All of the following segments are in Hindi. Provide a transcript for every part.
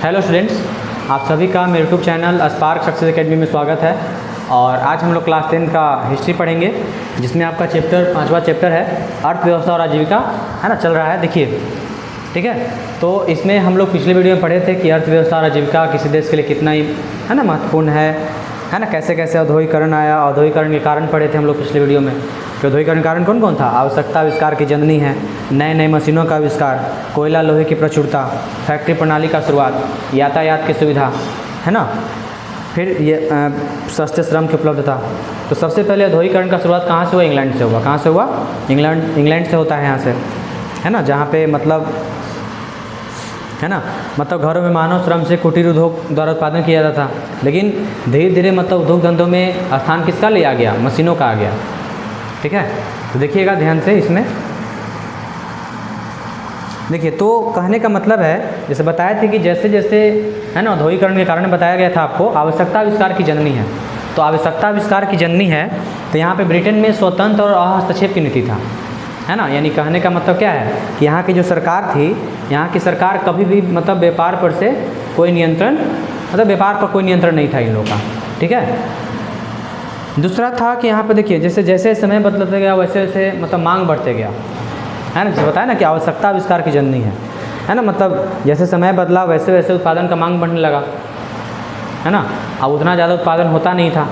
हेलो स्टूडेंट्स, आप सभी का मेरे YouTube channel spark success academy में स्वागत है। और आज हम लोग क्लास 10 का हिस्ट्री पढ़ेंगे, जिसमें आपका पांचवा चैप्टर है अर्थव्यवस्था और आजीविका, है ना, चल रहा है। देखिए, ठीक है। तो इसमें हम लोग पिछले वीडियो में पढ़े थे कि अर्थव्यवस्था और आजीविका किसी देश के लिए कितना ही, है ना, महत्वपूर्ण है ना, कैसे कैसे औद्योगिकरण आया, औद्योगिकरण के कारण पढ़े थे हम लोग पिछले वीडियो में। कि औद्योगिकरण कारण कौन कौन था? आवश्यकता आविष्कार की जननी है, नए नए मशीनों का आविष्कार, कोयला लोहे की प्रचुरता, फैक्ट्री प्रणाली का शुरुआत, यातायात की सुविधा, है ना, फिर ये सस्ते श्रम की उपलब्धता। तो सबसे पहले औद्योगिकरण का शुरुआत कहाँ से हुआ? इंग्लैंड से हुआ। कहाँ से हुआ? इंग्लैंड से होता है, यहाँ से, है ना, जहाँ पे मतलब, है ना, मतलब घरों में मानव श्रम से कुटीर उद्योग द्वारा उत्पादन किया जाता था। लेकिन धीरे धीरे मतलब उद्योग धंधों में स्थान किसका ले आ गया? मशीनों का आ गया। ठीक है, तो देखिएगा ध्यान से इसमें। देखिए, तो कहने का मतलब है, जैसे बताया था कि जैसे जैसे, है ना, औद्योगिकरण के कारण बताया गया था आपको, आवश्यकता आविष्कार की जननी है। तो आवश्यकता आविष्कार की जननी है, तो यहाँ पे ब्रिटेन में स्वतंत्र और अहस्तक्षेप की नीति था, है ना। यानी कहने का मतलब क्या है कि यहाँ की जो सरकार थी, यहाँ की सरकार कभी भी मतलब व्यापार पर से कोई नियंत्रण, मतलब व्यापार पर कोई नियंत्रण नहीं था इन लोगों का। ठीक है। दूसरा था कि यहाँ पे देखिए, जैसे जैसे समय बदलते गया वैसे वैसे मतलब मांग बढ़ते गया, है ना। जैसे बताया ना कि आवश्यकता आविष्कार की जननी है ना, मतलब जैसे समय बदला वैसे वैसे उत्पादन का मांग बढ़ने लगा, है ना। अब उतना ज़्यादा उत्पादन होता नहीं था,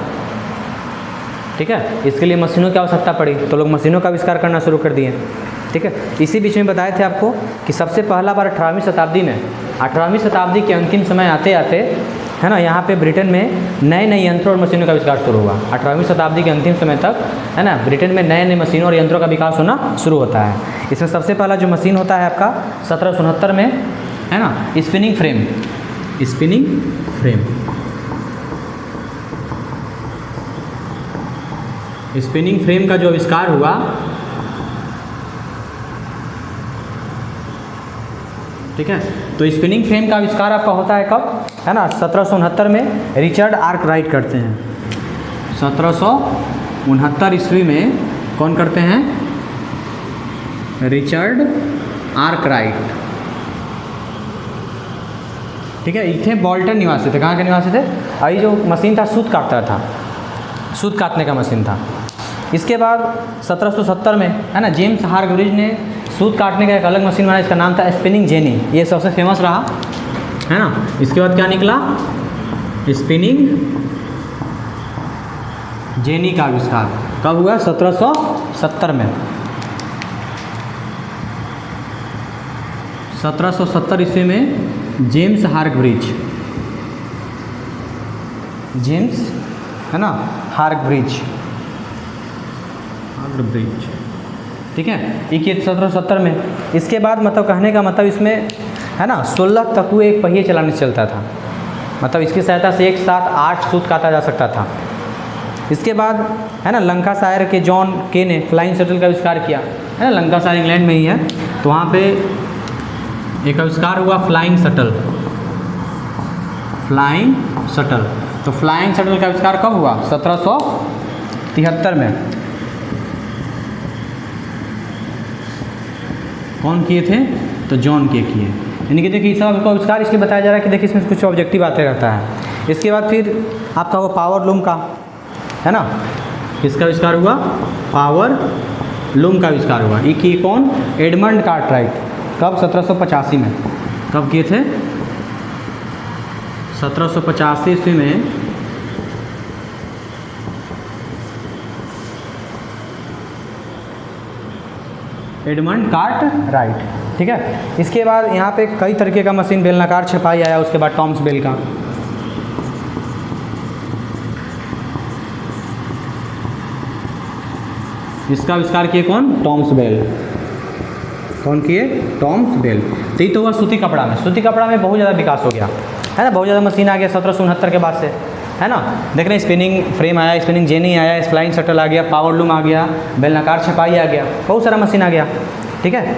ठीक है। इसके लिए मशीनों की आवश्यकता पड़ी, तो लोग मशीनों का आविष्कार करना शुरू कर दिए। ठीक है। इसी बीच में बताए थे आपको कि सबसे पहला बार 18वीं शताब्दी में, 18वीं शताब्दी के अंतिम समय आते आते, है ना, यहाँ पे ब्रिटेन में नए नए यंत्रों और मशीनों का आविष्कार शुरू हुआ। 18वीं शताब्दी के अंतिम समय तक, है ना, ब्रिटेन में नए नए मशीनों और यंत्रों का विकास होना शुरू होता है। इसमें सबसे पहला जो मशीन होता है आपका 1769 में, है ना, spinning frame. Spinning frame, spinning frame का जो आविष्कार हुआ, ठीक है। तो स्पिनिंग फ्रेम का आविष्कार आपका होता है कब? है ना, 1769 में रिचर्ड आर्कराइट करते हैं। 1769 ईस्वी में कौन करते हैं? Richard Arkwright. ठीक है। ये थे बोल्टन निवासी थे। कहाँ के निवासी थे? ये जो मशीन था सूत काटता था, सूत काटने का मशीन था। इसके बाद 1770 में, है ना, जेम्स हार्ग्रीव्स ने सूत काटने का एक अलग मशीन बनाया, इसका नाम था स्पिनिंग जेनी। ये सबसे फेमस रहा, है ना। इसके बाद क्या निकला? स्पिनिंग जेनी का आविष्कार कब हुआ? 1770 में। 1770 ईस्वी में जेम्स हार्ग्रीव्स, जेम्स, है ना, हार्ग्रीव्स, ठीक है, ये 1770 में। इसके बाद मतलब कहने का मतलब इसमें, है ना, 16 तकुए एक पहिए चलाने से चलता था। मतलब इसकी सहायता से एक साथ 8 सूत काटा जा सकता था। इसके बाद, है ना, लंकाशायर के जॉन के ने फ्लाइंग शटल का आविष्कार किया, है ना। लंकाशायर इंग्लैंड में ही है, तो वहाँ पे एक आविष्कार हुआ फ्लाइंग शटल। फ्लाइंग शटल, तो फ्लाइंग शटल का आविष्कार कब हुआ? 1773 में। कौन किए थे? तो जॉन के किए। यानी कि देखिए, सब आपको आविष्कार इसलिए बताया जा रहा है कि देखिए इसमें कुछ ऑब्जेक्टिव आते रहता है। इसके बाद फिर आपका वो पावर लूम का, है ना, इसका आविष्कार हुआ, पावर लूम का आविष्कार हुआ। ये किए कौन? Edmund Cartwright. कब? 1785 में। कब किए थे? 1785 ईस्वी में। Edmund Cartwright. ठीक है। इसके बाद यहाँ पे कई तरीके का मशीन, बेलनाकार छपाई आया, उसके बाद टॉम्स बेल का। इसका आविष्कार किए कौन? Toms Bell. कौन किए? Toms Bell. तो ये तो हुआ सूती कपड़ा में। सूती कपड़ा में बहुत ज़्यादा विकास हो गया, है ना, बहुत ज़्यादा मशीन आ गया 1769 के बाद से, है ना। देख रहे हैं, स्पिनिंग फ्रेम आया, स्पिनिंग जेनी आया, फ्लाइंग शटल आ गया, पावर लूम आ गया, बेलनाकार छपाई आ गया, बहुत सारा मशीन आ गया। ठीक है।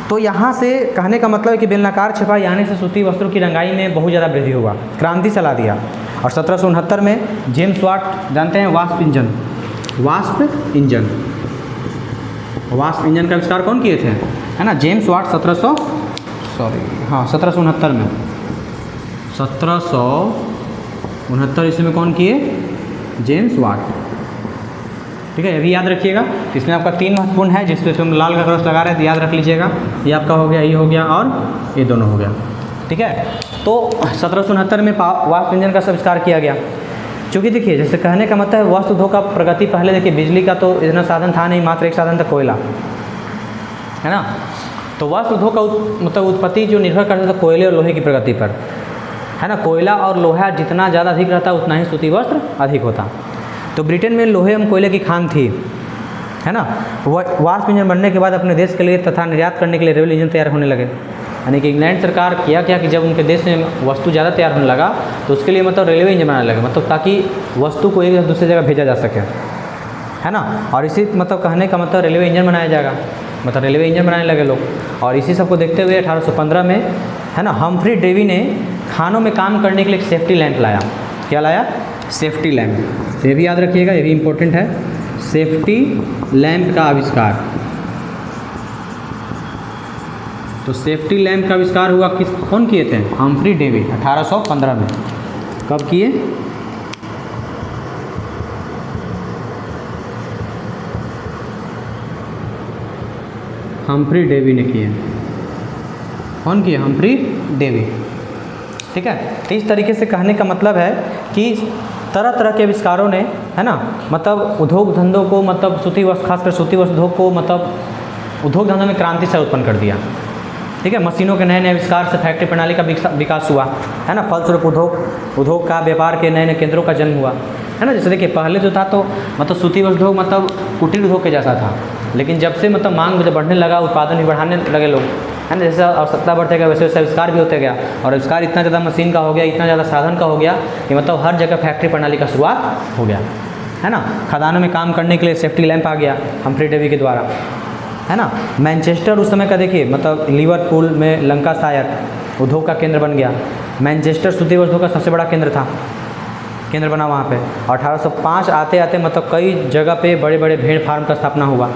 तो यहाँ से कहने का मतलब है कि बेलनाकार छपाई आने से सूती वस्त्रों की रंगाई में बहुत ज़्यादा वृद्धि हुआ, क्रांति चला दिया। और 1769 में जेम्स वाट, जानते हैं, wasp engine, wasp engine, wasp engine का आविष्कार कौन किए थे? है ना, जेम्स वाट। 1769 में, 1769 ईस्वी में कौन किए? James Watt. ठीक है, ये भी याद रखिएगा। इसमें आपका 3 महत्वपूर्ण है, जिस पे तुम लाल का क्रॉस लगा रहे हैं तो याद रख लीजिएगा। ये आपका हो गया, ये हो गया और ये दोनों हो गया। ठीक है, तो 1769 में वाष्प इंजन का आविष्कार किया गया। क्योंकि देखिए, जैसे कहने का मतलब है वस्तु उद्योग का प्रगति, पहले देखिए बिजली का तो इतना साधन था नहीं, मात्र एक साधन था कोयला, है ना। तो वस्त्र उद्योग का मतलब उत्पत्ति जो निर्भर करता था कोयले और लोहे की प्रगति पर, है ना। कोयला और लोहा जितना ज़्यादा अधिक रहता उतना ही सूती वस्त्र अधिक होता। तो ब्रिटेन में लोहे एवं कोयले की खान थी, है ना। वाष्प इंजन बनने के बाद अपने देश के लिए तथा निर्यात करने के लिए रेलवे इंजन तैयार होने लगे। यानी कि इंग्लैंड सरकार किया क्या कि जब उनके देश में वस्तु ज़्यादा तैयार होने लगा तो उसके लिए मतलब रेलवे इंजन बनाने लगे, मतलब ताकि वस्तु को एक दूसरी जगह भेजा जा सके, है ना। और इसी मतलब कहने का मतलब रेलवे इंजन बनाया जाएगा, मतलब रेलवे इंजन बनाने लगे लोग। और इसी सबको देखते हुए 1815 में, है ना, हम्फ्री डेवी ने खानों में काम करने के लिए एक सेफ्टी लैंप लाया। क्या लाया? Safety lamp. ये भी याद रखिएगा, ये भी इम्पोर्टेंट है। सेफ्टी लैंप का आविष्कार। तो सेफ्टी लैंप का आविष्कार हुआ कौन किए थे? हम्फ्री डेवी, 1815 में। कब किए? हम्फ्री डेवी ने किए। कौन किए? Humphry Davy. ठीक है, तो इस तरीके से कहने का मतलब है कि तरह तरह के आविष्कारों ने, है ना, मतलब उद्योग धंधों को, मतलब सूती वस्त्र, खासकर सूती वस्त्र उद्योग को, मतलब उद्योग धंधों में क्रांति से उत्पन्न कर दिया। ठीक है, मशीनों के नए नए आविष्कार से फैक्ट्री प्रणाली का विकास हुआ, है ना। फलस्वरूप उद्योग का, व्यापार के नए नए केंद्रों का जन्म हुआ, है ना। जैसे देखिए, पहले जो था तो मतलब सूती वस्त्र उद्योग मतलब कुटीर उद्योग के जैसा था, लेकिन जब से मतलब मांग जब बढ़ने लगा, उत्पादन भी बढ़ाने लगे लोग, है ना। जैसे आवश्यकता बढ़ते गया वैसे वैसे आविष्कार भी होते गया, और आविष्कार इतना ज़्यादा मशीन का हो गया, इतना ज़्यादा साधन का हो गया कि मतलब हर जगह फैक्ट्री प्रणाली का शुरुआत हो गया, है ना। खदानों में काम करने के लिए सेफ्टी लैंप आ गया हम्फ्री डेवी के द्वारा, है ना। मैनचेस्टर उस समय का देखिए, मतलब लिवरपूल में लंकाशायर उद्योग का केंद्र बन गया। मैनचेस्टर सूती वस्त्र का सबसे बड़ा केंद्र बना वहाँ पे। 1805 आते आते मतलब कई जगह पे बड़े बड़े भेड़ फार्म का स्थापना हुआ,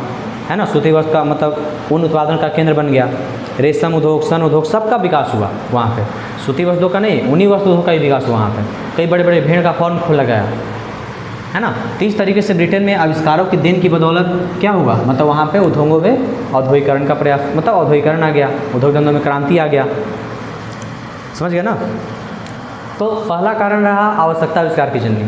है ना। सूती वस्त्र का मतलब ऊन उत्पादन का केंद्र बन गया। रेशम उद्योग, सन उद्योग, सबका विकास हुआ वहाँ पे। सूती वस्त्रों का नहीं, ऊनी वस्त्र उद्योग का ही विकास हुआ वहाँ पे। कई बड़े बड़े भेड़ का फार्म खोला गया, है ना। तो इस तरीके से ब्रिटेन में आविष्कारों की देन की बदौलत क्या हुआ, मतलब वहाँ पे उद्योगों में औद्योगिकरण का प्रयास, मतलब औद्योगिकरण आ गया, उद्योग धंधों में क्रांति आ गया। समझ गए ना। तो पहला कारण रहा आवश्यकता आविष्कार की जननी।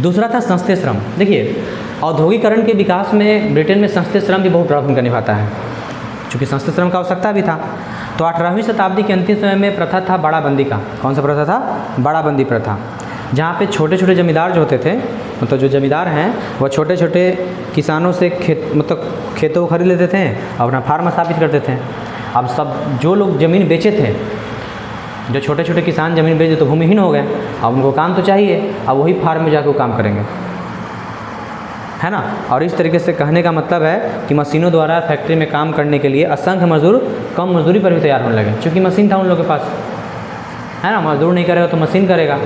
दूसरा था संस्थीय श्रम। देखिए, औद्योगिकरण के विकास में ब्रिटेन में संस्थीय श्रम भी बहुत बड़ा भूमिका निभाता है, चूँकि संस्थीय श्रम का आवश्यकता भी था। तो 18वीं शताब्दी के अंतिम समय में प्रथा था बाड़ाबंदी का। कौन सा प्रथा था? बाड़ाबंदी प्रथा, जहाँ पे छोटे छोटे जमींदार जो होते थे, मतलब जो जमींदार हैं वह छोटे छोटे किसानों से खेतों को खरीद लेते थे, अपना फार्म स्थापित करते थे। अब सब जो लोग ज़मीन बेचे थे, जो छोटे छोटे किसान ज़मीन बेचे तो भूमिहीन हो गए, अब उनको काम तो चाहिए, अब वही फार्म में जाकर वो काम करेंगे, है ना। और इस तरीके से कहने का मतलब है कि मशीनों द्वारा फैक्ट्री में काम करने के लिए असंख्य मजदूर कम मजदूरी पर भी तैयार होने लगे, क्योंकि मशीन था उन लोगों के पास, है ना। मजदूर नहीं करेगा तो मशीन करेगा।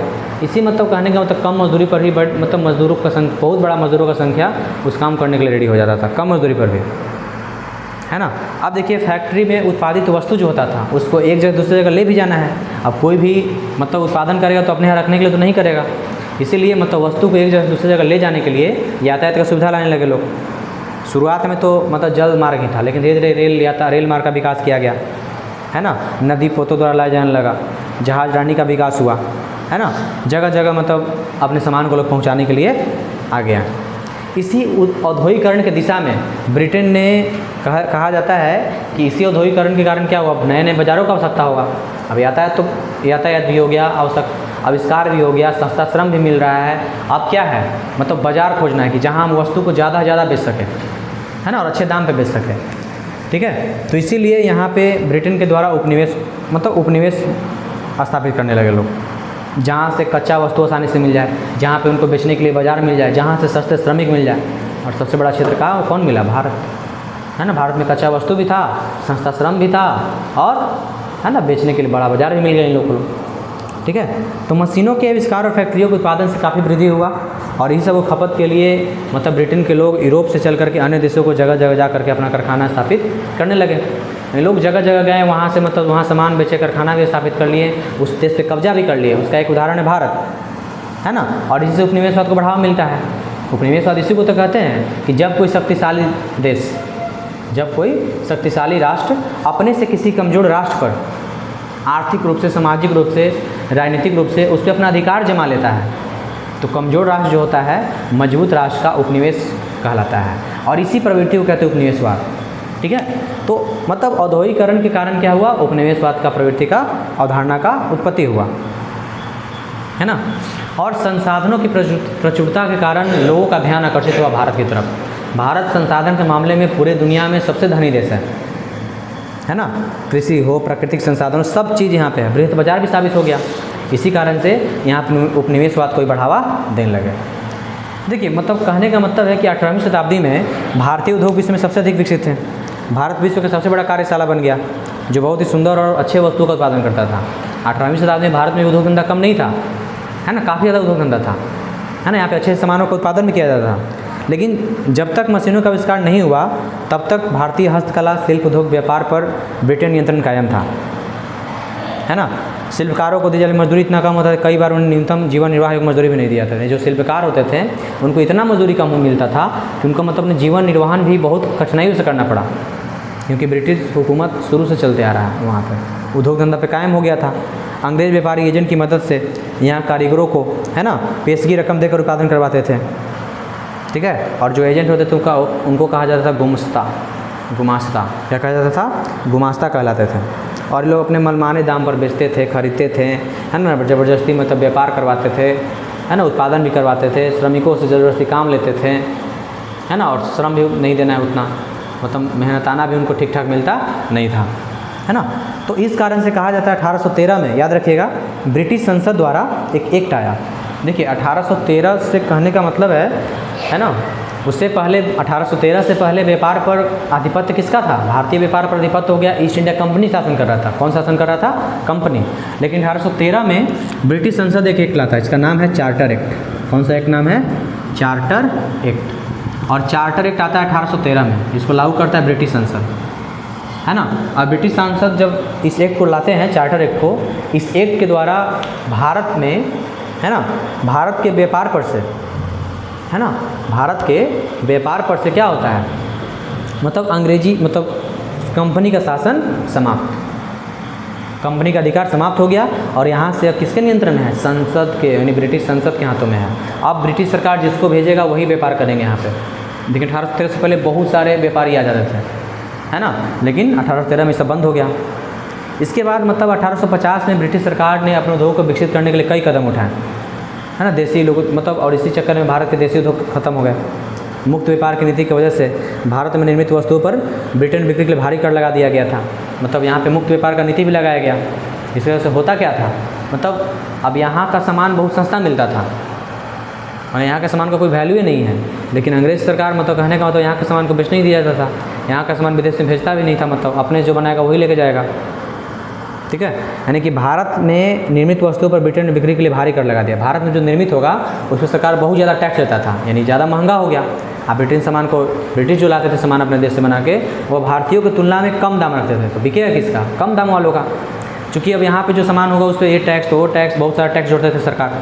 इसी मतलब कहने का मतलब कम मजदूरी पर ही मतलब मजदूरों का बहुत बड़ा मजदूरों का संख्या उस काम करने के लिए रेडी हो जाता था, कम मजदूरी पर भी, है ना। अब देखिए, फैक्ट्री में उत्पादित वस्तु जो होता था उसको एक जगह दूसरी जगह ले भी जाना है। अब कोई भी मतलब उत्पादन करेगा तो अपने यहाँ रखने के लिए तो नहीं करेगा, इसीलिए मतलब वस्तु को एक जगह दूसरी जगह ले जाने के लिए यातायात का सुविधा लाने लगे लोग। शुरुआत में तो मतलब जल मार्ग ही था, लेकिन धीरे धीरे रेल मार्ग का विकास किया गया, है ना। नदी पोतों द्वारा लाया जाने लगा, जहाज रानी का विकास हुआ, है ना। जगह जगह मतलब अपने सामान को लोग पहुंचाने के लिए आ गया। इसी औद्योगिकरण के दिशा में ब्रिटेन ने कहा जाता है कि इसी औद्योगिकरण के कारण क्या हुआ, नए नए बाज़ारों का आवश्यकता होगा। अब यातायात भी हो गया, आविष्कार भी हो गया, सस्ता श्रम भी मिल रहा है। अब क्या है, मतलब बाज़ार खोजना है कि जहाँ हम वस्तु को ज़्यादा से ज़्यादा बेच सकें, है ना, और अच्छे दाम पे बेच सकें। ठीक है, तो इसीलिए यहाँ पे ब्रिटेन के द्वारा उपनिवेश स्थापित करने लगे लोग, जहाँ से कच्चा वस्तु आसानी से मिल जाए, जहाँ पे उनको बेचने के लिए बाज़ार मिल जाए, जहाँ से सस्ते श्रमिक मिल जाए। और सबसे बड़ा क्षेत्र कौन मिला? भारत, है ना। भारत में कच्चा वस्तु भी था, सस्ता श्रम भी था, और है ना बेचने के लिए बड़ा बाज़ार भी मिल गया इन लोगों को। ठीक है, तो मशीनों के आविष्कार और फैक्ट्रियों के उत्पादन से काफ़ी वृद्धि हुआ, और इसी सब खपत के लिए मतलब ब्रिटेन के लोग यूरोप से चल करके अन्य देशों को जगह जगह जा करके अपना कारखाना स्थापित करने लगे। लोग जगह जगह गए, वहाँ से मतलब वहाँ सामान बेचे, कारखाना भी स्थापित कर लिए, उस देश पे कब्जा भी कर लिए। उसका एक उदाहरण है भारत, है ना। और इसी से उपनिवेशवाद को बढ़ावा मिलता है। उपनिवेशवाद इसी को तो कहते हैं कि जब कोई शक्तिशाली देश, जब कोई शक्तिशाली राष्ट्र अपने से किसी कमज़ोर राष्ट्र पर आर्थिक रूप से, सामाजिक रूप से, राजनीतिक रूप से उस पर अपना अधिकार जमा लेता है, तो कमज़ोर राष्ट्र जो होता है मजबूत राष्ट्र का उपनिवेश कहलाता है। और इसी प्रवृत्ति को कहते हैं उपनिवेशवाद, ठीक है। तो मतलब औद्योगिकरण के कारण क्या हुआ, उपनिवेशवाद का प्रवृत्ति का, अवधारणा का उत्पत्ति हुआ, है ना। और संसाधनों की प्रचुरता के कारण लोगों का ध्यान आकर्षित हुआ भारत की तरफ। भारत संसाधन के मामले में पूरे दुनिया में सबसे धनी देश है ना। कृषि हो, प्राकृतिक संसाधनों, सब चीज़ यहाँ पे है। बृहत बाजार भी साबित हो गया। इसी कारण से यहाँ पर उपनिवेशवाद को ही बढ़ावा देने लगे। देखिए मतलब कहने का मतलब है कि 18वीं शताब्दी में भारतीय उद्योग विश्व में सबसे अधिक विकसित थे। भारत विश्व का सबसे बड़ा कार्यशाला बन गया, जो बहुत ही सुंदर और अच्छे वस्तुओं का उत्पादन करता था। 18वीं शताब्दी में भारत में उद्योग धंधा कम नहीं था, है ना, काफ़ी ज़्यादा उद्योग धंधा था, है ना। यहाँ पे अच्छे सामानों का उत्पादन भी किया जाता था। लेकिन जब तक मशीनों का आविष्कार नहीं हुआ तब तक भारतीय हस्तकला, शिल्प, उद्योग, व्यापार पर ब्रिटेन नियंत्रण कायम था, है ना। शिल्पकारों को दी जाने मजदूरी इतना कम होता था, कई बार उन्हें न्यूनतम जीवन निर्वाह मजदूरी भी नहीं दिया था। जो शिल्पकार होते थे उनको इतना मजदूरी कम मिलता था कि उनका मतलब जीवन निर्वाहन भी बहुत कठिनाइयों से करना पड़ा, क्योंकि ब्रिटिश हुकूमत शुरू से चलते आ रहा है। वहाँ पर उद्योग धंधा पे कायम हो गया था। अंग्रेज व्यापारी एजेंट की मदद से यहाँ कारीगरों को, है ना, पेशगी रकम देकर उत्पादन करवाते थे, ठीक है। और जो एजेंट होते थे उनको कहा जाता था गुमास्ता। क्या कहा जाता था? गुमास्ता कहलाते थे। और लोग अपने मनमाने दाम पर बेचते थे, खरीदते थे, है ना, ज़बरदस्ती मतलब व्यापार करवाते थे, है ना, उत्पादन भी करवाते थे, श्रमिकों से ज़बरदस्ती काम लेते थे, है ना। और श्रम भी नहीं देना है उतना, मतलब मेहनताना भी उनको ठीक ठाक मिलता नहीं था, है ना। तो इस कारण से कहा जाता है 1813 में, याद रखिएगा, ब्रिटिश संसद द्वारा एक एक्ट आया। देखिए 1813 से कहने का मतलब है ना, उससे पहले 1813 से पहले व्यापार पर आधिपत्य किसका था? भारतीय व्यापार पर आधिपत्य हो गया। ईस्ट इंडिया कंपनी शासन कर रहा था। कौन शासन कर रहा था? कंपनी। लेकिन 1813 में ब्रिटिश संसद एक एक्ट लाता है, इसका नाम है चार्टर एक्ट। कौन सा एक्ट नाम है? Charter act. और चार्टर एक्ट आता है 1813 में, इसको लागू करता है ब्रिटिश संसद, है ना। और ब्रिटिश संसद जब इस एक्ट को लाते हैं, चार्टर एक्ट को, इस एक्ट के द्वारा भारत में, है ना, भारत के व्यापार पर से, है ना, भारत के व्यापार पर से क्या होता है, मतलब अंग्रेजी, मतलब कंपनी का शासन समाप्त, कंपनी का अधिकार समाप्त हो गया। और यहाँ से अब किसके नियंत्रण में है? संसद के, यानी ब्रिटिश संसद के हाथों में है। अब ब्रिटिश सरकार जिसको भेजेगा वही व्यापार करेंगे यहाँ पे। लेकिन 1813 से पहले बहुत सारे व्यापारी आ जाते थे, है ना, लेकिन 1813 में सब बंद हो गया। इसके बाद मतलब 1850 में ब्रिटिश सरकार ने अपने उद्योग को विकसित करने के लिए कई कदम उठाए, है ना, देसी लोग मतलब। और इसी चक्कर में भारत के देसी उद्योग खत्म हो गए। मुक्त व्यापार की नीति की वजह से भारत में निर्मित वस्तुओं पर ब्रिटेन बिक्री के लिए भारी कर लगा दिया गया था। मतलब यहाँ पे मुक्त व्यापार का नीति भी लगाया गया। इस वजह से होता क्या था, मतलब अब यहाँ का सामान बहुत सस्ता मिलता था और यहाँ के सामान का कोई वैल्यू ही नहीं है। लेकिन अंग्रेज सरकार, मतलब कहने का मतलब, यहाँ के सामान को बेचने नहीं दिया जाता था। यहाँ का सामान विदेश में भेजता भी नहीं था, मतलब अपने जो बनाएगा वही लेके जाएगा, ठीक है। यानी कि भारत में निर्मित वस्तुओं पर ब्रिटेन ने बिक्री के लिए भारी कर लगा दिया। भारत में जो निर्मित होगा उस पर सरकार बहुत ज़्यादा टैक्स लेता था, यानी ज़्यादा महंगा हो गया। अब ब्रिटेन सामान को, ब्रिटिश जो लाते थे सामान अपने देश से बना के, वो भारतीयों की तुलना में कम दाम रखते थे, तो बिकेगा किसका? कम दाम वालों का। चूँकि अब यहाँ पे जो सामान होगा उस पर ये टैक्स, तो वो टैक्स, बहुत सारा टैक्स जोड़ते थे सरकार।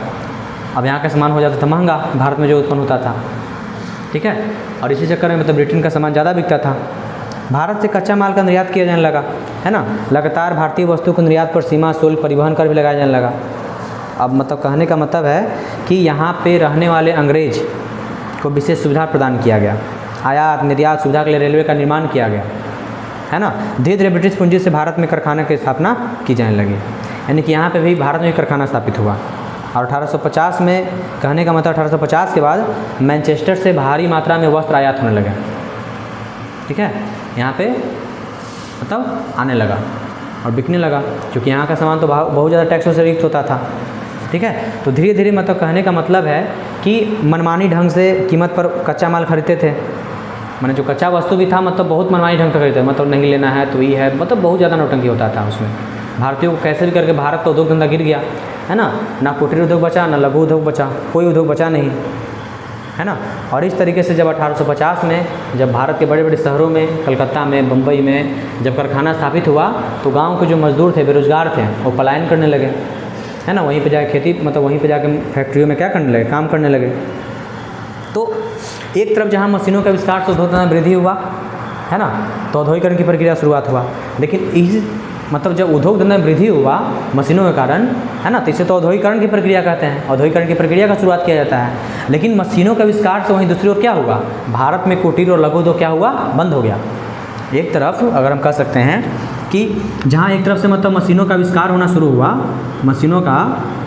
अब यहाँ का सामान हो जाता था महंगा, भारत में जो उत्पन्न होता था, ठीक है। और इसी चक्कर में मतलब ब्रिटेन का सामान ज़्यादा बिकता था। भारत से कच्चा माल का निर्यात किया जाने लगा, है ना। लगातार भारतीय वस्तु को निर्यात पर सीमा शुल्क, परिवहन कर भी लगाया जाने लगा। अब मतलब कहने का मतलब है कि यहाँ पे रहने वाले अंग्रेज को विशेष सुविधा प्रदान किया गया। आयात निर्यात सुविधा के लिए रेलवे का निर्माण किया गया, है ना। धीरे धीरे ब्रिटिश पूंजी से भारत में कारखाने की स्थापना की जाने लगी, यानी कि यहाँ पे भी भारत में कारखाना स्थापित हुआ। और 1850 में, कहने का मतलब 1850 के बाद मैनचेस्टर से भारी मात्रा में वस्त्र आयात होने लगे, ठीक है। यहाँ पे मतलब आने लगा और बिकने लगा, क्योंकि यहाँ का सामान तो बहुत ज़्यादा टैक्सों से युक्त होता था, ठीक है। तो धीरे धीरे मतलब कहने का मतलब है कि मनमानी ढंग से कीमत पर कच्चा माल खरीदते थे। मैंने जो कच्चा वस्तु भी था मतलब बहुत मनमानी ढंग से खरीदते, मतलब नहीं लेना है तो ये है, मतलब बहुत ज़्यादा नौटंकी होता था उसमें। भारतीयों को कैसे भी करके भारत का उद्योग धंधा गिर गया, है ना। ना कुटीर उद्योग बचा, ना लघु उद्योग बचा, कोई उद्योग बचा नहीं, है ना। और इस तरीके से जब 1850 में जब भारत के बड़े बड़े शहरों में, कलकत्ता में, बम्बई में जब कारखाना स्थापित हुआ तो गांव के जो मजदूर थे, बेरोजगार थे, वो पलायन करने लगे, है ना। वहीं पे जाके खेती, मतलब वहीं पे जाके फैक्ट्रियों में क्या करने लगे, काम करने लगे। तो एक तरफ जहाँ मशीनों के आविष्कार से उद्योग धंधा में वृद्धि हुआ, है ना, तो औद्योगिकरण की प्रक्रिया शुरुआत हुआ। लेकिन इस मतलब जब उद्योग धंधा में वृद्धि हुआ मशीनों के कारण, है ना, तो इसे तो औद्योगिकरण की प्रक्रिया कहते हैं, औद्योगिकरण की प्रक्रिया का शुरुआत किया जाता है। लेकिन मशीनों के आविष्कार से वहीं दूसरी ओर क्या हुआ, भारत में कुटीर और लघु उद्योग क्या हुआ, बंद हो गया। एक तरफ अगर हम कह सकते हैं कि जहाँ एक तरफ से मतलब मशीनों का आविष्कार होना शुरू हुआ, मशीनों का,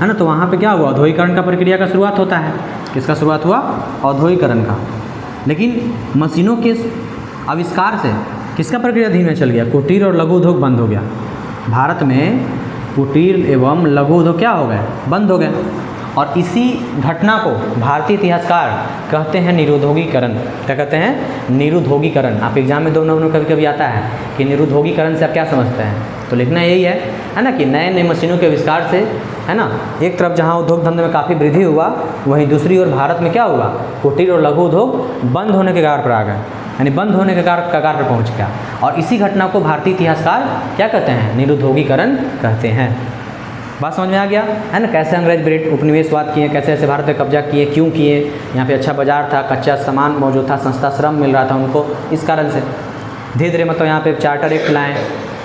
है ना, तो वहाँ पे क्या हुआ, औद्योगिकरण का प्रक्रिया का शुरुआत होता है। किसका शुरुआत हुआ, औद्योगिकरण का। लेकिन मशीनों के आविष्कार से किसका प्रक्रिया धीमे चल गया, कुटीर और लघु उद्योग बंद हो गया। भारत में कुटीर एवं लघु उद्योग क्या हो गए, बंद हो गए। और इसी घटना को भारतीय इतिहासकार कहते हैं निरुद्योगीकरण। क्या कहते हैं, निरुद्योगीकरण। आप एग्जाम में 2 नंबरों कभी कभी आता है कि निरुद्योगीकरण से आप क्या समझते हैं, तो लिखना यही है ना, कि नए नए मशीनों के आविष्कार से, है ना, एक तरफ जहाँ उद्योग धंधे में काफ़ी वृद्धि हुआ, वहीं दूसरी ओर भारत में क्या हुआ, कुटीर और लघु उद्योग बंद होने के कगार पर आ गए, यानी बंद होने के कगार पर पहुँच गया। और इसी घटना को भारतीय इतिहासकार क्या कहते हैं, निरुद्योगीकरण कहते हैं। बात समझ में आ गया, है ना। कैसे अंग्रेज ब्रिट उपनिवेशवाद किए, कैसे ऐसे भारत पे कब्जा किए, क्यों किए, यहाँ पे अच्छा बाजार था, कच्चा सामान मौजूद था, सस्ता श्रम मिल रहा था उनको, इस कारण से धीरे धीरे मतलब यहाँ पे चार्टर एक्ट लाए,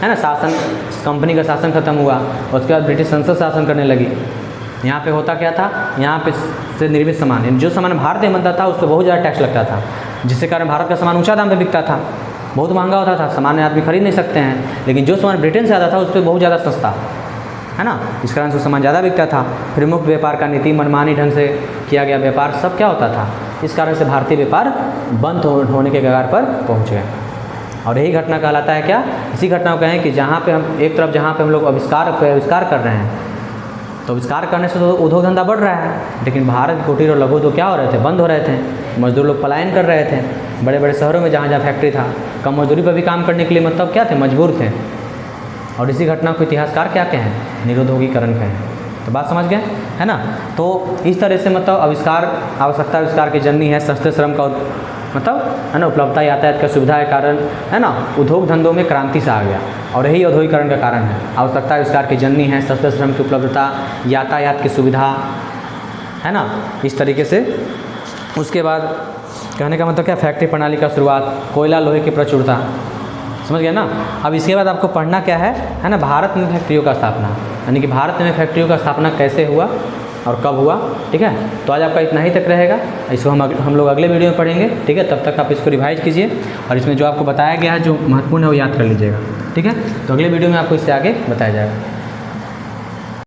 है ना, शासन, कंपनी का शासन खत्म हुआ, उसके बाद ब्रिटिश संसद शासन करने लगी। यहाँ पे होता क्या था, यहाँ पे से निर्मित सामान, जो सामान भारत में बनता था उस पर बहुत ज़्यादा टैक्स लगता था, जिसके कारण भारत का सामान ऊँचा दाम पर बिकता था, बहुत महंगा होता था, सामान्य आदमी खरीद नहीं सकते हैं। लेकिन जो सामान ब्रिटेन से आता था उस पर बहुत ज़्यादा सस्ता, है ना, इस कारण से सामान ज़्यादा बिकता था। फिर मुक्त व्यापार का नीति, मनमानी ढंग से किया गया व्यापार, सब क्या होता था, इस कारण से भारतीय व्यापार बंद होने के कगार पर पहुंच गए। और यही घटना कहलाता है क्या, इसी घटना को कहें कि जहाँ पे हम एक तरफ जहाँ पे हम लोग आविष्कार कर रहे हैं, तो आविष्कार करने से तो उद्योग धंधा बढ़ रहा है, लेकिन भारत कुटीर और लघु उद्योग क्या हो रहे थे, बंद हो रहे थे। मजदूर लोग पलायन कर रहे थे, बड़े बड़े शहरों में जहाँ जहाँ फैक्ट्री था, कम मजदूरी पर भी काम करने के लिए मतलब क्या थे, मजबूर थे। और इसी घटना को इतिहासकार क्या कहें, निरुद्योगीकरण कहें। तो बात समझ गए, है ना। तो इस तरह से मतलब आवश्यकता आविष्कार की जननी है, सस्ते श्रम का मतलब, है ना, उपलब्धता यातायात की सुविधा के कारण, है ना, उद्योग धंधों में क्रांति से आ गया। और यही औद्योगिकरण का कारण है। आवश्यकता आविष्कार की जननी है, सस्ते श्रम की उपलब्धता, यातायात की सुविधा, है ना, इस तरीके से। उसके बाद कहने का मतलब क्या, फैक्ट्री प्रणाली का शुरुआत, कोयला लोहे की प्रचुरता, समझ गए ना। अब इसके बाद आपको पढ़ना क्या है ना, भारत में फैक्ट्रियों का स्थापना, यानी कि भारत में फैक्ट्रियों का स्थापना कैसे हुआ और कब हुआ, ठीक है। तो आज आपका इतना ही तक रहेगा, इसको हम लोग अगले वीडियो में पढ़ेंगे, ठीक है। तब तक आप इसको रिवाइज कीजिए और इसमें जो आपको बताया गया है, जो महत्वपूर्ण है वो याद कर लीजिएगा, ठीक है। तो अगले वीडियो में आपको इससे आगे बताया जाएगा।